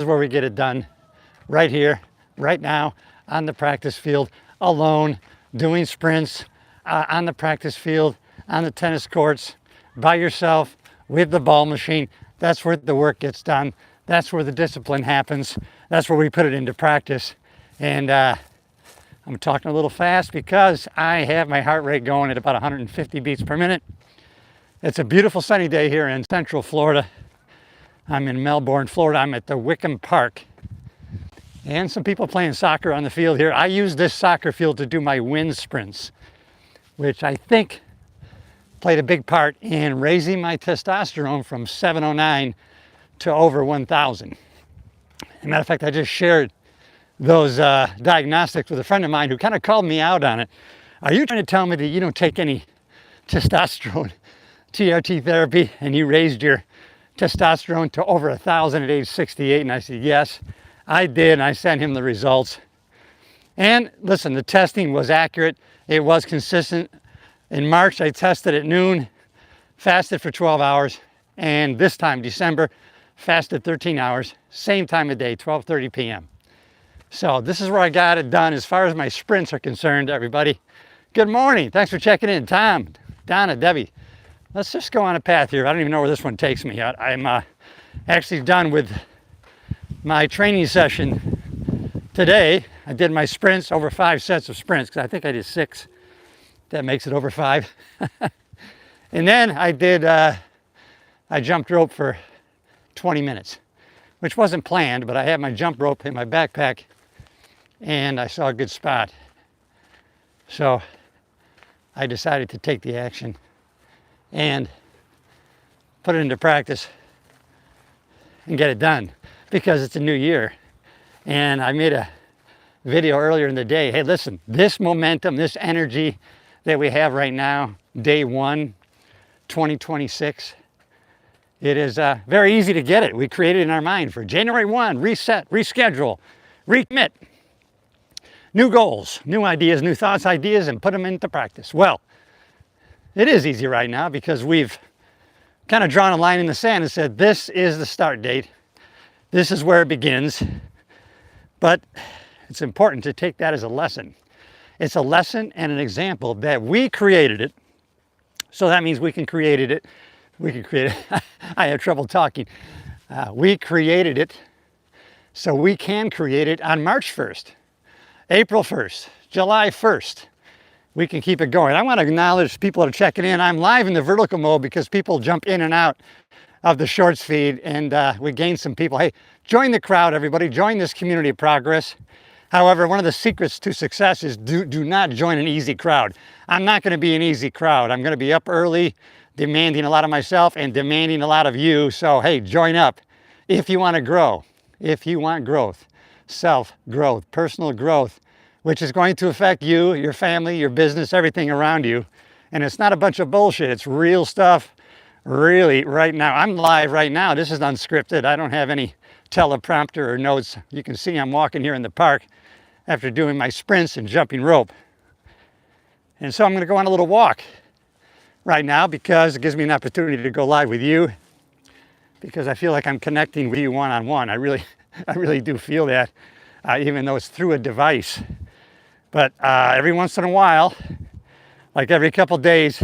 is where we get it done, right here, right now, on the practice field, alone, doing sprints, on the practice field, on the tennis courts, by yourself, with the ball machine. That's where the work gets done. That's where the discipline happens. That's where we put it into practice. And I'm talking a little fast because I have my heart rate going at about 150 beats per minute. It's a beautiful sunny day here in Central Florida. I'm in Melbourne, Florida. I'm at the Wickham Park. And some people playing soccer on the field here. I use this soccer field to do my wind sprints, which I think played a big part in raising my testosterone from 709 to over 1,000. As a matter of fact, I just shared those diagnostics with a friend of mine who kind of called me out on it. Are you trying to tell me that you don't take any testosterone TRT therapy and you raised your testosterone to over 1,000 at age 68? And I said, yes, I did. And I sent him the results. And listen, the testing was accurate. It was consistent. In March, I tested at noon, fasted for 12 hours. And this time, December, fasted 13 hours, same time of day, 12:30 p.m. So this is where I got it done as far as my sprints are concerned, everybody. Good morning. Thanks for checking in. Tom, Donna, Debbie. Let's just go on a path here. I don't even know where this one takes me. I'm actually done with my training session today. I did my sprints, over 5 sets of sprints, because I think I did 6. That makes it over 5. And then I did, I jumped rope for 20 minutes, which wasn't planned, but I had my jump rope in my backpack and I saw a good spot. So I decided to take the action and put it into practice and get it done because it's a new year. And I made a video earlier in the day. Hey, listen, this momentum, this energy that we have right now, day 1, 2026, it is very easy to get it. We create it in our mind for January 1, reset, reschedule, recommit. New goals, new ideas, new thoughts, ideas, and put them into practice. Well, it is easy right now because we've kind of drawn a line in the sand and said, this is the start date. This is where it begins. But it's important to take that as a lesson. It's a lesson and an example that we created it. So that means we can create it. We can create it. I have trouble talking. We created it so we can create it on March 1st, April 1st, July 1st. We can keep it going. I want to acknowledge people that are checking in. I'm live in the vertical mode because people jump in and out of the shorts feed, and we gained some people. Hey, join the crowd, everybody. Join this community of progress. However, one of the secrets to success is do not join an easy crowd. I'm not going to be an easy crowd. I'm going to be up early, demanding a lot of myself and demanding a lot of you. So, hey, join up if you want to grow, if you want growth, self-growth, personal growth, which is going to affect you, your family, your business, everything around you. And it's not a bunch of bullshit. It's real stuff, really, right now. I'm live right now. This is unscripted. I don't have any teleprompter or notes. You can see I'm walking here in the park after doing my sprints and jumping rope. And so I'm going to go on a little walk right now because it gives me an opportunity to go live with you, because I feel like I'm connecting with you one-on-one. I really do feel that, even though it's through a device. But every once in a while, like every couple days,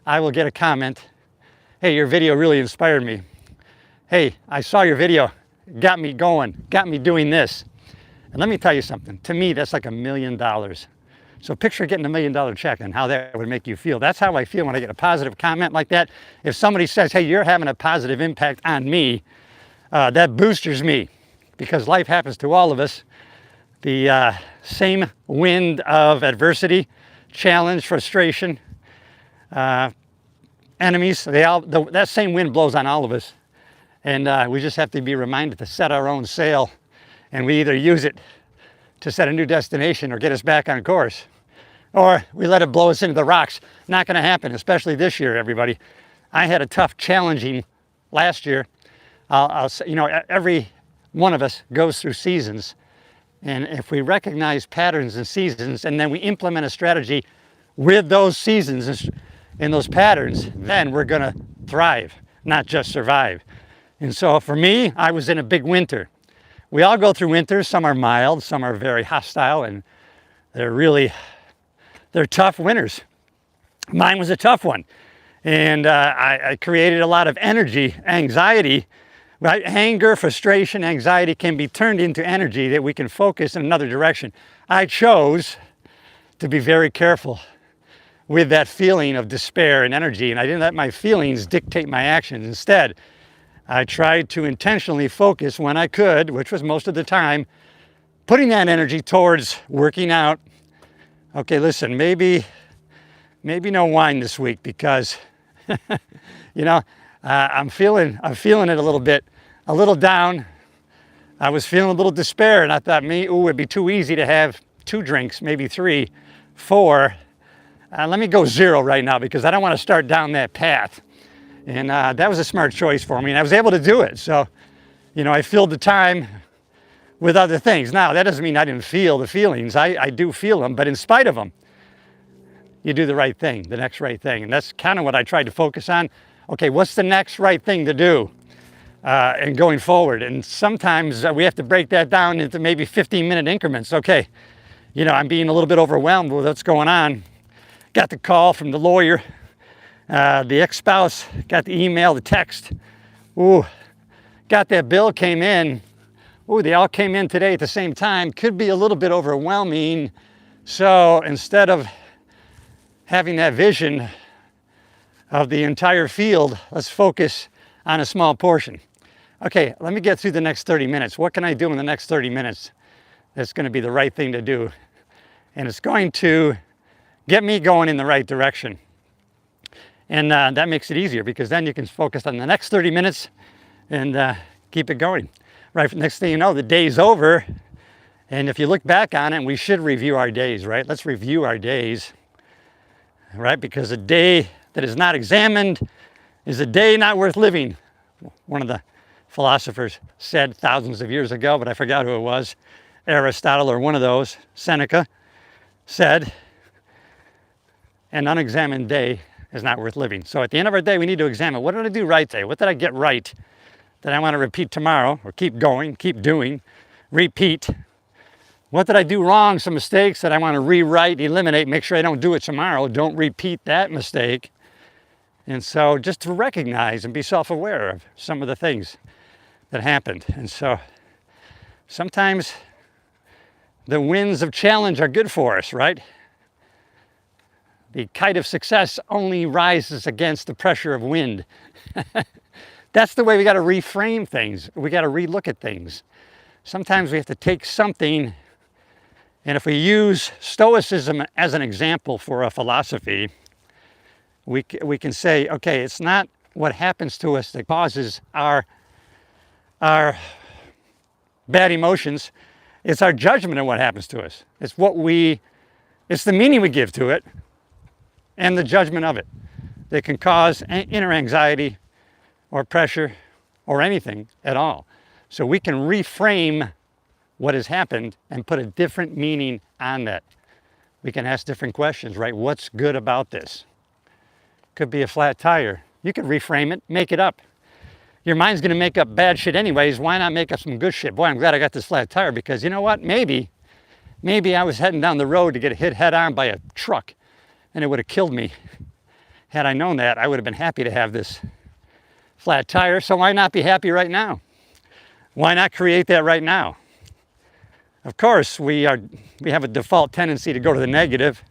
I will get a comment. Hey, your video really inspired me. Hey, I saw your video, got me going, got me doing this. And let me tell you something, to me, that's like $1 million. So picture getting $1 million check and how that would make you feel. That's how I feel when I get a positive comment like that. If somebody says, hey, you're having a positive impact on me, that boosters me, because life happens to all of us. The same wind of adversity, challenge, frustration, enemies, that same wind blows on all of us. And we just have to be reminded to set our own sail, and we either use it to set a new destination or get us back on course, or we let it blow us into the rocks. Not going to happen, especially this year, everybody. I had a tough, challenging last year. I'll say, you know, every one of us goes through seasons, and if we recognize patterns and seasons, and then we implement a strategy with those seasons and those patterns, then we're going to thrive, not just survive. And so for me, I was in a big winter. We all go through winters. Some are mild, some are very hostile, and they're tough winters. Mine was a tough one. And I created a lot of energy, anxiety, right? Anger, frustration, anxiety can be turned into energy that we can focus in another direction. I chose to be very careful with that feeling of despair and energy, and I didn't let my feelings dictate my actions. Instead, I tried to intentionally focus when I could, which was most of the time, putting that energy towards working out. Okay, listen, maybe no wine this week because, I'm feeling it a little bit, a little down. I was feeling a little despair, and I thought, it'd be too easy to have 2 drinks, maybe 3, 4. Let me go 0 right now because I don't want to start down that path. And that was a smart choice for me, and I was able to do it. So, I filled the time with other things. Now, that doesn't mean I didn't feel the feelings. I do feel them, but in spite of them, you do the right thing, the next right thing. And that's kind of what I tried to focus on. Okay, what's the next right thing to do and going forward? And sometimes we have to break that down into maybe 15-minute increments. Okay, I'm being a little bit overwhelmed with what's going on. Got the call from the lawyer, the ex-spouse, got the email, the text. Ooh, got that bill came in. Ooh, they all came in today at the same time. Could be a little bit overwhelming. So instead of having that vision of the entire field, let's focus on a small portion. Okay, let me get through the next 30 minutes. What can I do in the next 30 minutes that's going to be the right thing to do? And it's going to get me going in the right direction. And that makes it easier because then you can focus on the next 30 minutes and keep it going. Right, next thing you know, the day's over. And if you look back on it, we should review our days, right? Let's review our days, right? Because a day that is not examined is a day not worth living. One of the philosophers said thousands of years ago, but I forgot who it was. Aristotle or one of those, Seneca, said, an unexamined day is not worth living. So at the end of our day, we need to examine, what did I do right today? What did I get right that I want to repeat tomorrow, or keep going, keep doing, repeat? What did I do wrong? Some mistakes that I want to rewrite, eliminate, make sure I don't do it tomorrow. Don't repeat that mistake. And so just to recognize and be self-aware of some of the things that happened. And so sometimes the winds of challenge are good for us, right? The kite of success only rises against the pressure of wind. That's the way we got to reframe things. We got to relook at things. Sometimes we have to take something, and if we use Stoicism as an example for a philosophy, we can say, okay, it's not what happens to us that causes our bad emotions. It's our judgment of what happens to us. It's the meaning we give to it and the judgment of it that can cause inner anxiety or pressure or anything at all. So we can reframe what has happened and put a different meaning on that. We can ask different questions, right? What's good about this? Could be a flat tire. You could reframe it, make it up. Your mind's gonna make up bad shit anyways. Why not make up some good shit? Boy, I'm glad I got this flat tire because you know what? Maybe I was heading down the road to get hit head on by a truck and it would have killed me. Had I known that, I would have been happy to have this flat tire. So why not be happy right now? Why not create that right now? Of course, we have a default tendency to go to the negative.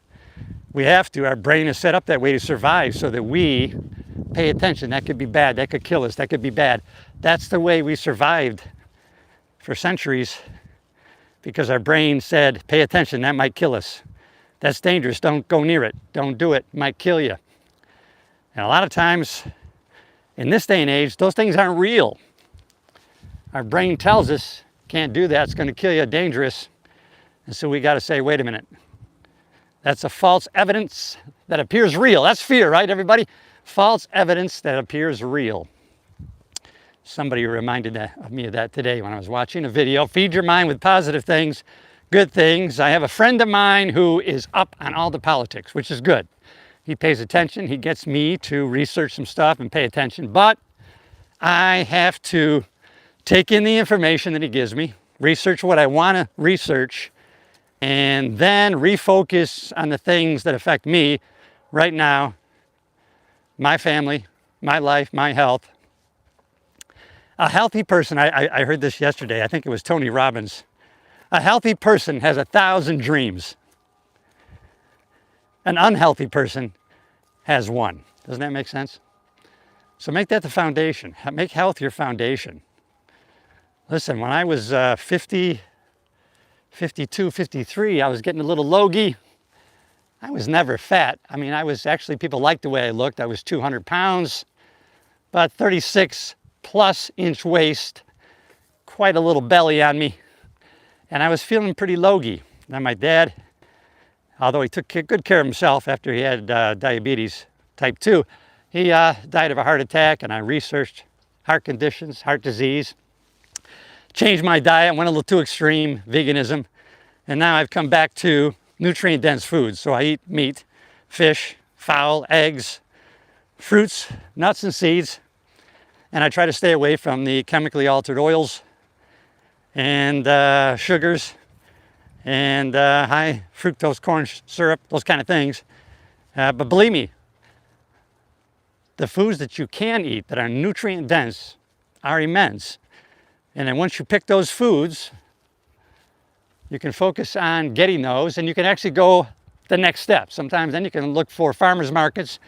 We have to. Our brain is set up that way to survive so that we pay attention. That could be bad. That could kill us. That could be bad. That's the way we survived for centuries because our brain said, pay attention. That might kill us. That's dangerous. Don't go near it. Don't do it. It might kill you. And a lot of times in this day and age, those things aren't real. Our brain tells us, can't do that. It's going to kill you. Dangerous. And so we got to say, wait a minute. That's a false evidence that appears real. That's fear, right, everybody? False evidence that appears real. Somebody reminded me of that today when I was watching a video. Feed your mind with positive things, good things. I have a friend of mine who is up on all the politics, which is good. He pays attention. He gets me to research some stuff and pay attention. But I have to take in the information that he gives me, research what I want to research, and then refocus on the things that affect me right now, my family, my life, my health. A healthy person, I heard this yesterday, I think it was Tony Robbins. A healthy person has 1,000 dreams. An unhealthy person has one. Doesn't that make sense? So make that the foundation. Make health your foundation. Listen, when I was 50, 52, 53, I was getting a little logy. I was never fat. I mean, I was actually, people liked the way I looked. I was 200 pounds, about 36 plus inch waist, quite a little belly on me. And I was feeling pretty logy. Now my dad, although he took good care of himself after he had diabetes type 2, he died of a heart attack, and I researched heart conditions, heart disease, changed my diet, went a little too extreme, veganism, and now I've come back to nutrient-dense foods. So I eat meat, fish, fowl, eggs, fruits, nuts and seeds, and I try to stay away from the chemically altered oils and sugars and high fructose corn syrup, those kind of things. But believe me, the foods that you can eat that are nutrient dense are immense. And then once you pick those foods, you can focus on getting those, and you can actually go the next step. Sometimes then you can look for farmers markets,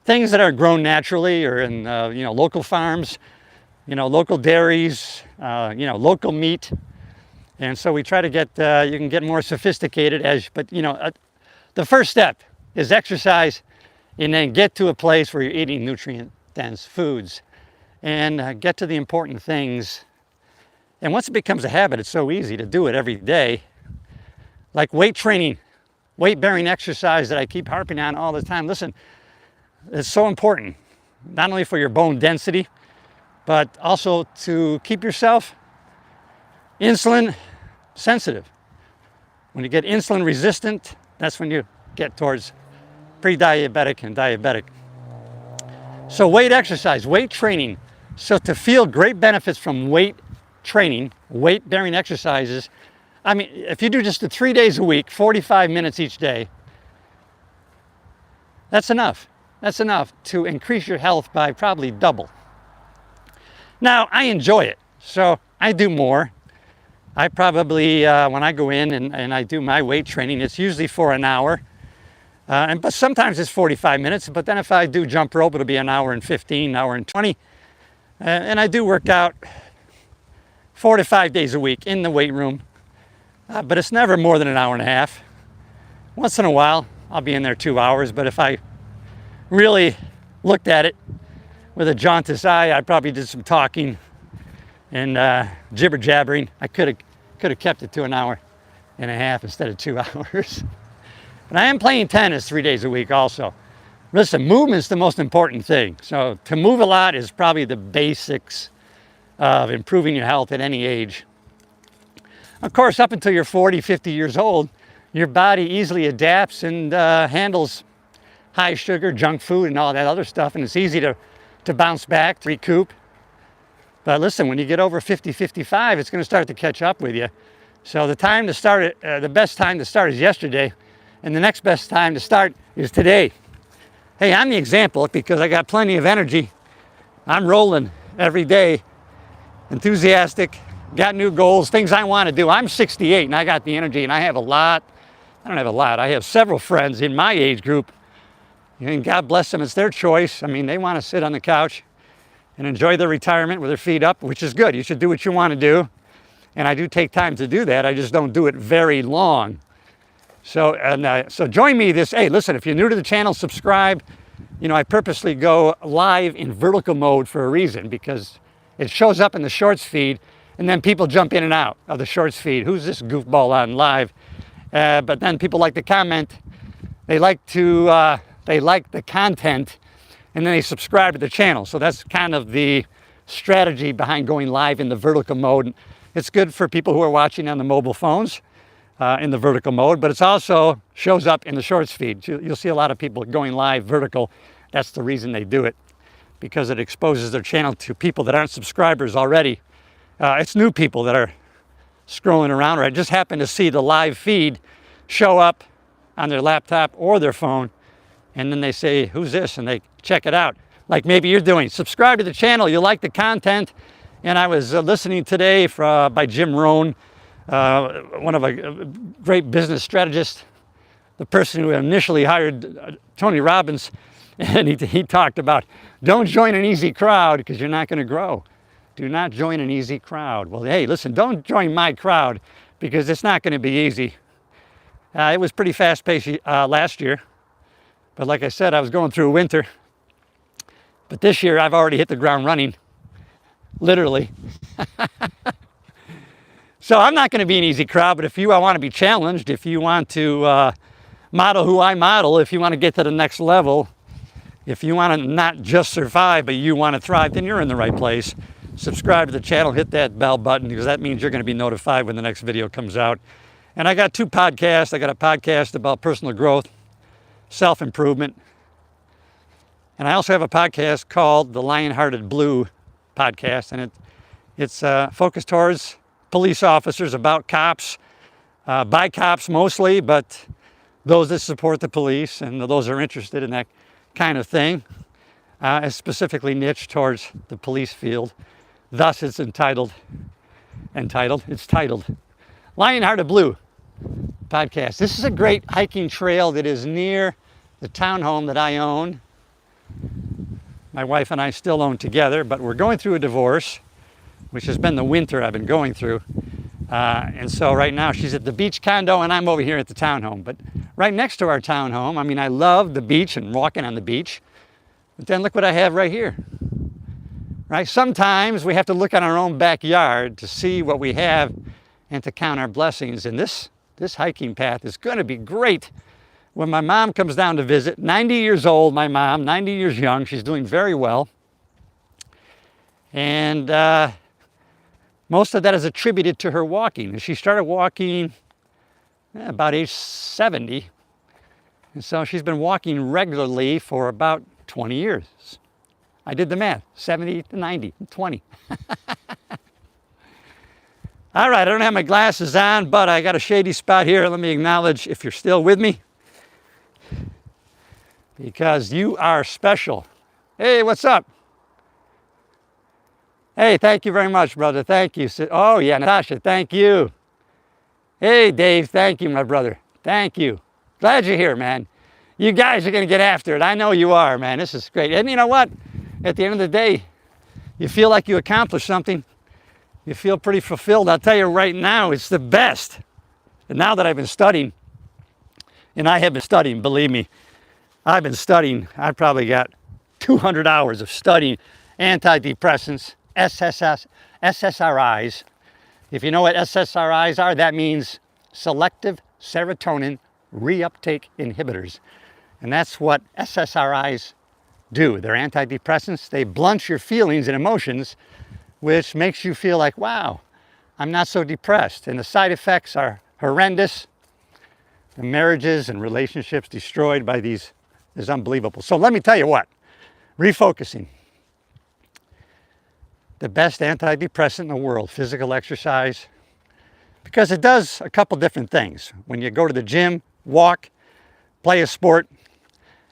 things that are grown naturally or in local farms, local dairies, local meat. And so we try to get, you can get more sophisticated but the first step is exercise, and then get to a place where you're eating nutrient-dense foods, and get to the important things. And once it becomes a habit, it's so easy to do it every day. Like weight training, weight-bearing exercise that I keep harping on all the time. Listen, it's so important, not only for your bone density, but also to keep yourself insulin sensitive. When you get insulin resistant, that's when you get towards pre-diabetic and diabetic. So weight exercise, weight training. So to feel great benefits from weight training, weight-bearing exercises, I mean, if you do just 3 days a week, 45 minutes each day, that's enough. That's enough to increase your health by probably double. Now, I enjoy it, so I do more. I probably, when I go in and I do my weight training, it's usually for an hour. But sometimes it's 45 minutes, but then if I do jump rope, it'll be an hour and 15, an hour and 20. And I do work out 4 to 5 days a week in the weight room, but it's never more than an hour and a half. Once in a while, I'll be in there 2 hours, but if I really looked at it with a jaundiced eye, I probably did some talking and jibber jabbering. I could have kept it to an hour and a half instead of 2 hours. But I am playing tennis 3 days a week also. Listen, movement's the most important thing. So to move a lot is probably the basics of improving your health at any age. Of course, up until you're 40, 50 years old, your body easily adapts and handles high sugar, junk food, and all that other stuff, and it's easy to bounce back, to recoup. But listen, when you get over 50, 55, it's going to start to catch up with you. So the time to start, the best time to start is yesterday, and the next best time to start is today. Hey, I'm the example because I got plenty of energy. I'm rolling every day, enthusiastic, got new goals, things I want to do. I'm 68 and I got the energy, and I have a lot. I don't have a lot. I have several friends in my age group, and God bless them, it's their choice. I mean, they want to sit on the couch and enjoy their retirement with their feet up, which is good. You should do what you want to do. And I do take time to do that. I just don't do it very long. So join me this. Hey, listen, if you're new to the channel, subscribe. I purposely go live in vertical mode for a reason, because it shows up in the shorts feed, and then people jump in and out of the shorts feed. Who's this goofball on live? But then people like to comment. They like the content, and then they subscribe to the channel. So that's kind of the strategy behind going live in the vertical mode. It's good for people who are watching on the mobile phones in the vertical mode, but it also shows up in the shorts feed. You'll see a lot of people going live vertical. That's the reason they do it, because it exposes their channel to people that aren't subscribers already. It's new people that are scrolling around, or I just happen to see the live feed show up on their laptop or their phone, and then they say, who's this? And they check it out. Like maybe you're doing. Subscribe to the channel, you like the content. And I was listening today by Jim Rohn, one of a great business strategist, the person who initially hired Tony Robbins, and he talked about, don't join an easy crowd because you're not going to grow. Do not join an easy crowd. Well, hey, listen, don't join my crowd because it's not going to be easy. It was pretty fast-paced last year, but like I said, I was going through winter. But this year, I've already hit the ground running, literally. So I'm not going to be an easy crowd, but if you want to be challenged, if you want to model who I model, if you want to get to the next level, if you want to not just survive, but you want to thrive, then you're in the right place. Subscribe to the channel, hit that bell button, because that means you're going to be notified when the next video comes out. And I got 2 podcasts. I got a podcast about personal growth, self-improvement. And I also have a podcast called the Lion-Hearted Blue podcast. And it's focused towards police officers, about cops, by cops mostly, but those that support the police and those that are interested in that kind of thing. It's specifically niched towards the police field. Thus, it's titled Lion-Hearted Blue podcast. This is a great hiking trail that is near the townhome that I own. My wife and I still own together, but we're going through a divorce, which has been the winter I've been going through. And so right now she's at the beach condo and I'm over here at the townhome. But right next to our townhome, I mean, I love the beach and walking on the beach. But then look what I have right here. Right? Sometimes we have to look at our own backyard to see what we have and to count our blessings. And this hiking path is going to be great when my mom comes down to visit. 90 years old, my mom, 90 years young. She's doing very well. And most of that is attributed to her walking. She started walking about age 70. And so she's been walking regularly for about 20 years. I did the math, 70 to 90, 20. All right, I don't have my glasses on, but I got a shady spot here. Let me acknowledge if you're still with me, because you are special. Hey, what's up? Hey, thank you very much, brother. Thank you. Oh, yeah, Natasha, thank you. Hey, Dave, thank you, my brother. Thank you. Glad you're here, man. You guys are going to get after it. I know you are, man. This is great. And you know what? At the end of the day, you feel like you accomplished something. You feel pretty fulfilled. I'll tell you right now, it's the best. And now that I've been studying, and I have been studying, believe me, I've been studying. I've probably got 200 hours of studying antidepressants, SSRIs. If you know what SSRIs are, that means selective serotonin reuptake inhibitors. And that's what SSRIs do. They're antidepressants. They blunt your feelings and emotions, which makes you feel like, wow, I'm not so depressed. And the side effects are horrendous. The marriages and relationships destroyed by these is unbelievable. So let me tell you what, refocusing. The best antidepressant in the world, physical exercise, because it does a couple different things. When you go to the gym, walk, play a sport,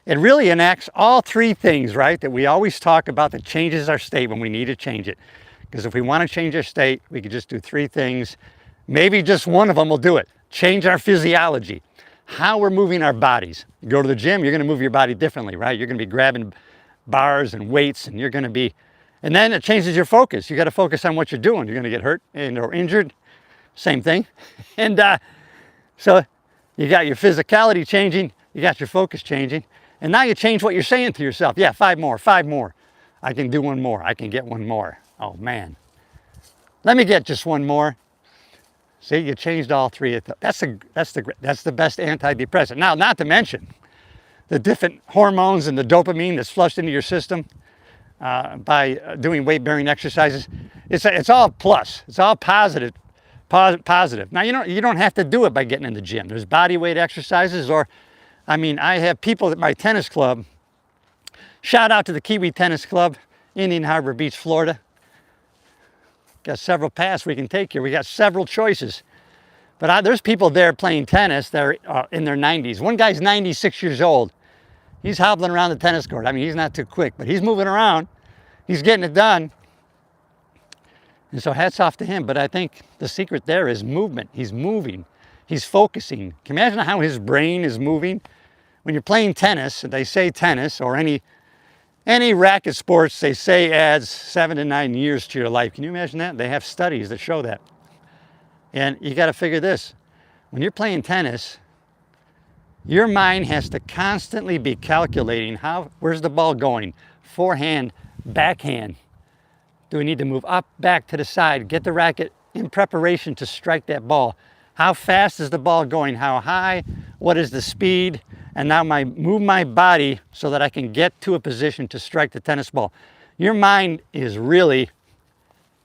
it really enacts all 3 things, right, that we always talk about that changes our state when we need to change it. Because if we want to change our state, we could just do 3 things. Maybe just one of them will do it. Change our physiology, how we're moving our bodies. You go to the gym, you're going to move your body differently, right? You're going to be grabbing bars and weights, and you're going to be, and then it changes your focus. You got to focus on what you're doing. You're going to get hurt or injured, same thing. And so you got your physicality changing, you got your focus changing, and now you change what you're saying to yourself. Yeah, 5 more, 5 more. I can do 1 more. I can get 1 more. Oh man, let me get just 1 more. See, you changed all 3 of them. That's the best antidepressant. Now, not to mention the different hormones and the dopamine that's flushed into your system by doing weight-bearing exercises. It's all plus. It's all positive. Positive. Now, you don't have to do it by getting in the gym. There's body weight exercises, or, I mean, I have people at my tennis club. Shout out to the Kiwi Tennis Club, Indian Harbor Beach, Florida. Got several paths we can take here. We got several choices. But there's people there playing tennis that are in their 90s. One guy's 96 years old. He's hobbling around the tennis court. I mean, he's not too quick, but he's moving around. He's getting it done. And so hats off to him. But I think the secret there is movement. He's moving. He's focusing. Can you imagine how his brain is moving? When you're playing tennis, they say tennis or any racket sports, they say adds 7 to 9 years to your life. Can you imagine that? They have studies that show that. And you got to figure this. When you're playing tennis, your mind has to constantly be calculating where's the ball going? Forehand, backhand. Do we need to move up, back, to the side? Get the racket in preparation to strike that ball. How fast is the ball going? How high? What is the speed? And now move my body so that I can get to a position to strike the tennis ball. Your mind is really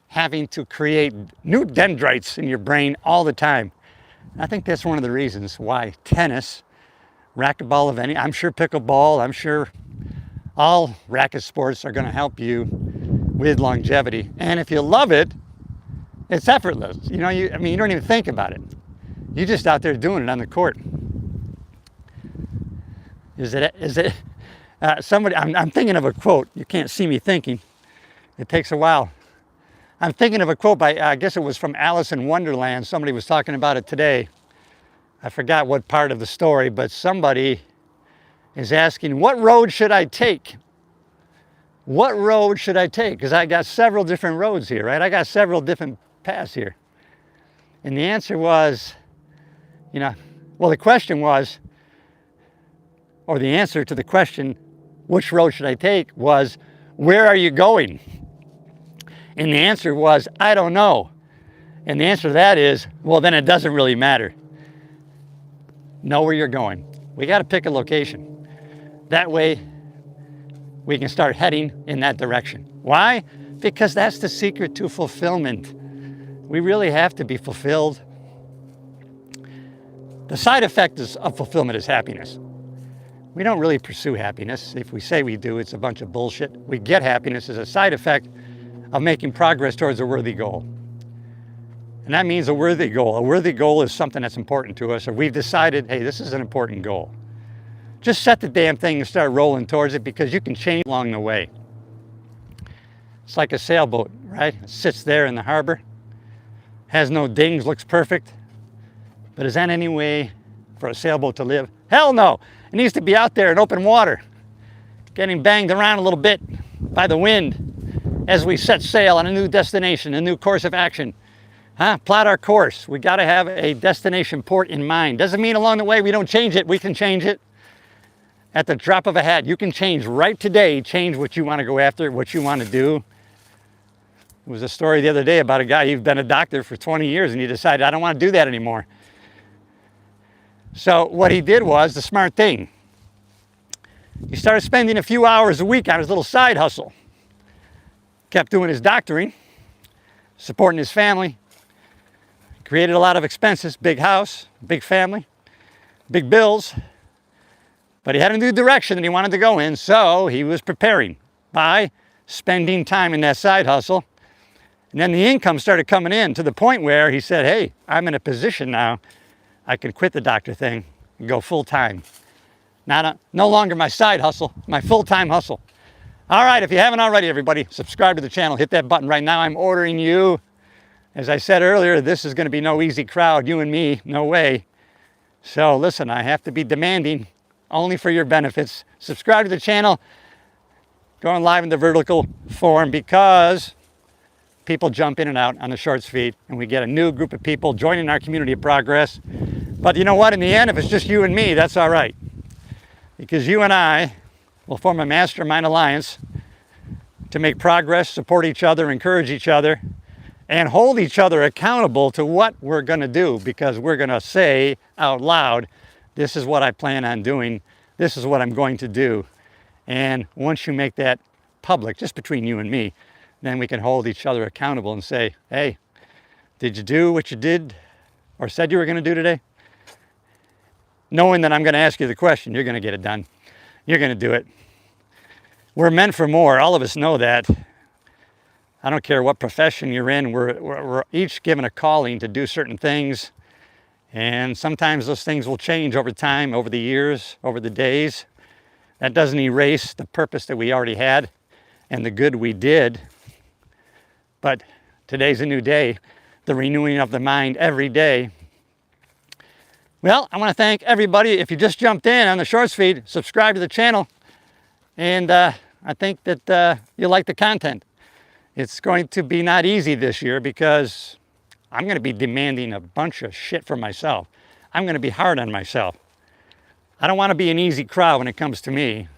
having to create new dendrites in your brain all the time. And I think that's one of the reasons why tennis, racquetball of any, I'm sure pickleball, I'm sure all racket sports are going to help you with longevity. And if you love it, it's effortless. You know, you don't even think about it. You're just out there doing it on the court. Somebody, I'm thinking of a quote. You can't see me thinking. It takes a while. I'm thinking of a quote by, I guess it was from Alice in Wonderland. Somebody was talking about it today. I forgot what part of the story, but somebody is asking, what road should I take? What road should I take? Because I got several different roads here, right? I got several different paths here. And the answer was, the question was, or the answer to the question, which road should I take, was, where are you going? And the answer was, I don't know. And the answer to that is, well, then it doesn't really matter. Know where you're going. We got to pick a location. That way, we can start heading in that direction. Why? Because that's the secret to fulfillment. We really have to be fulfilled. The side effect of fulfillment is happiness. We don't really pursue happiness. If we say we do, it's a bunch of bullshit. We get happiness as a side effect of making progress towards a worthy goal. And that means a worthy goal. A worthy goal is something that's important to us, or we've decided, hey, this is an important goal. Just set the damn thing and start rolling towards it, because you can change along the way. It's like a sailboat, right? It sits there in the harbor, has no dings, looks perfect. But is that any way for a sailboat to live? Hell no! It needs to be out there in open water, getting banged around a little bit by the wind as we set sail on a new destination, a new course of action. Plot our course. We got to have a destination port in mind. Doesn't mean along the way we don't change it. We can change it at the drop of a hat. You can change right today, change what you want to go after, what you want to do. There was a story the other day about a guy, he'd been a doctor for 20 years and he decided, I don't want to do that anymore. So what he did was the smart thing. He started spending a few hours a week on his little side hustle. Kept doing his doctoring, supporting his family, created a lot of expenses, big house, big family, big bills. But he had a new direction that he wanted to go in, so he was preparing by spending time in that side hustle. And then the income started coming in to the point where he said, hey, I'm in a position now, I can quit the doctor thing and go full-time. No longer my side hustle, my full-time hustle. All right, if you haven't already, everybody, subscribe to the channel. Hit that button right now. I'm ordering you. As I said earlier, this is going to be no easy crowd, you and me, no way. So listen, I have to be demanding only for your benefits. Subscribe to the channel. Going live in the vertical form because people jump in and out on the shorts feed, and we get a new group of people joining our community of progress. But you know what? In the end, if it's just you and me, that's all right. Because you and I will form a mastermind alliance to make progress, support each other, encourage each other, and hold each other accountable to what we're going to do, because we're going to say out loud, this is what I plan on doing, this is what I'm going to do. And once you make that public, just between you and me, then we can hold each other accountable and say, hey, did you do what you did or said you were going to do today? Knowing that I'm going to ask you the question, you're going to get it done. You're going to do it. We're meant for more. All of us know that. I don't care what profession you're in, we're each given a calling to do certain things. And sometimes those things will change over time, over the years, over the days. That doesn't erase the purpose that we already had and the good we did. But today's a new day, the renewing of the mind every day. Well, I want to thank everybody. If you just jumped in on the Shorts feed, subscribe to the channel. And I think that you'll like the content. It's going to be not easy this year because I'm going to be demanding a bunch of shit from myself. I'm going to be hard on myself. I don't want to be an easy crowd when it comes to me.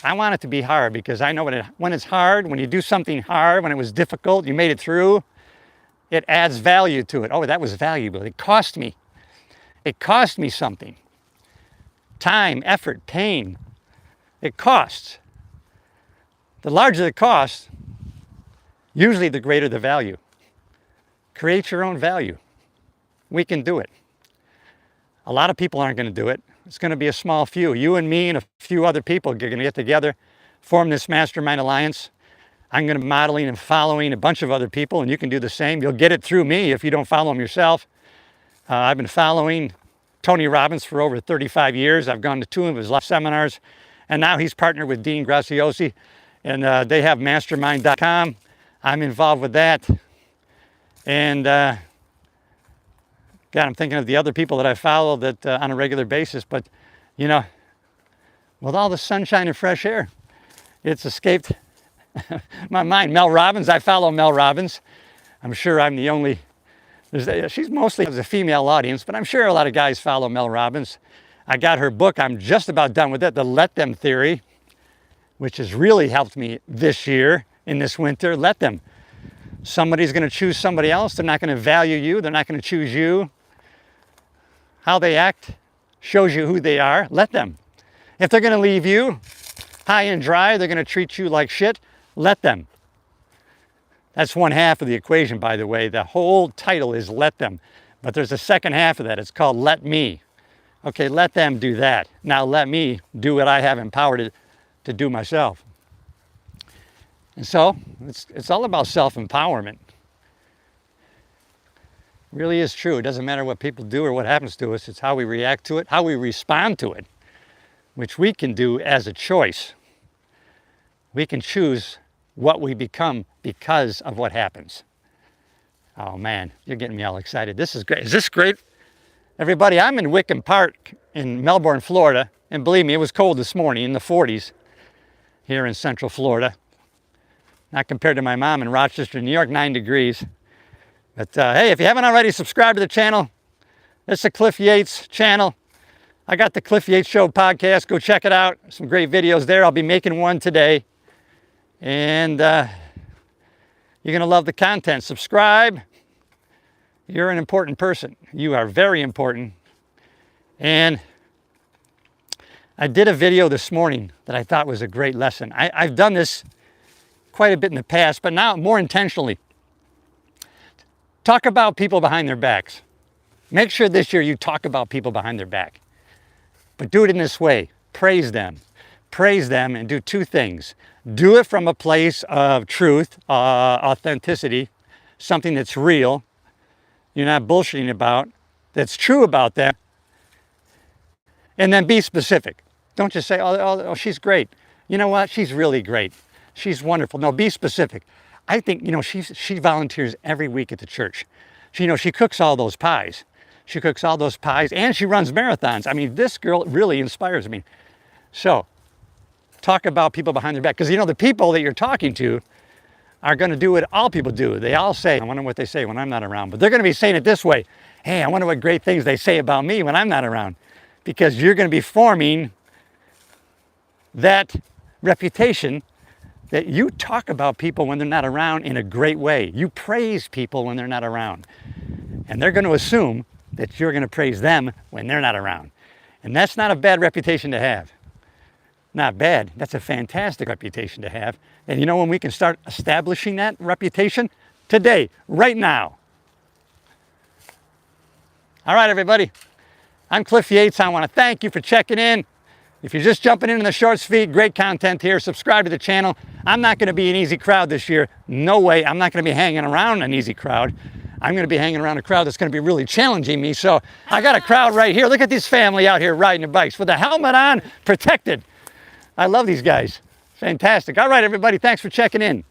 I want it to be hard because I know when it's hard, when you do something hard, when it was difficult, you made it through, it adds value to it. Oh, that was valuable. It cost me. It cost me something. Time, effort, pain. It costs. The larger the cost, usually the greater the value. Create your own value. We can do it. A lot of people aren't going to do it. It's going to be a small few. You and me and a few other people are going to get together, form this mastermind alliance. I'm going to be modeling and following a bunch of other people, and you can do the same. You'll get it through me if you don't follow them yourself. I've been following Tony Robbins for over 35 years. I've gone to 2 of his live seminars, and now he's partnered with Dean Graziosi, and they have mastermind.com. I'm involved with that. And God, I'm thinking of the other people that I follow that on a regular basis, but you know, with all the sunshine and fresh air, it's escaped my mind. Mel Robbins, I follow Mel Robbins. I'm sure I'm the only, she's mostly a female audience, but I'm sure a lot of guys follow Mel Robbins. I got her book, I'm just about done with it, The Let Them Theory, which has really helped me this year, in this winter. Let them. Somebody's going to choose somebody else. They're not going to value you. They're not going to choose you. How they act shows you who they are. Let them. If they're going to leave you high and dry, they're going to treat you like shit, let them. That's one half of the equation, by the way. The whole title is Let Them. But there's a second half of that. It's called Let Me. Okay, let them do that. Now let me do what I have empowered to do myself. And so it's all about self-empowerment. It really is true. It doesn't matter what people do or what happens to us. It's how we react to it, how we respond to it, which we can do as a choice. We can choose what we become because of what happens. Oh man, you're getting me all excited. This is great. Is this great? Everybody, I'm in Wickham Park in Melbourne, Florida. And believe me, it was cold this morning in the 40s here in Central Florida. Not compared to my mom in Rochester, New York, 9 degrees. But hey, if you haven't already, subscribe to the channel. It's the Cliff Yates channel. I got the Cliff Yates Show podcast. Go check it out. Some great videos there. I'll be making one today. And you're going to love the content. Subscribe. You're an important person. You are very important. And I did a video this morning that I thought was a great lesson. I've done this quite a bit in the past, but now more intentionally. Talk about people behind their backs. Make sure this year you talk about people behind their back. But do it in this way. Praise them. Praise them and do 2 things. Do it from a place of truth, authenticity, something that's real, you're not bullshitting about, that's true about them. And then be specific. Don't just say, oh, she's great. You know what? She's really great. She's wonderful. No, be specific. I think, you know, she volunteers every week at the church. She cooks all those pies. She cooks all those pies and she runs marathons. I mean, this girl really inspires me. So, talk about people behind their back. Because, you know, the people that you're talking to are going to do what all people do. They all say, I wonder what they say when I'm not around. But they're going to be saying it this way. Hey, I wonder what great things they say about me when I'm not around. Because you're going to be forming that reputation that you talk about people when they're not around in a great way. You praise people when they're not around. And they're going to assume that you're going to praise them when they're not around. And that's not a bad reputation to have. Not bad. That's a fantastic reputation to have. And you know when we can start establishing that reputation? Today, right now. All right, everybody. I'm Cliff Yates. I want to thank you for checking in. If you're just jumping into the shorts feed, great content here. Subscribe to the channel. I'm not going to be an easy crowd this year. No way. I'm not going to be hanging around an easy crowd. I'm going to be hanging around a crowd that's going to be really challenging me. So I got a crowd right here. Look at this family out here riding their bikes with the helmet on, protected. I love these guys. Fantastic. All right, everybody. Thanks for checking in.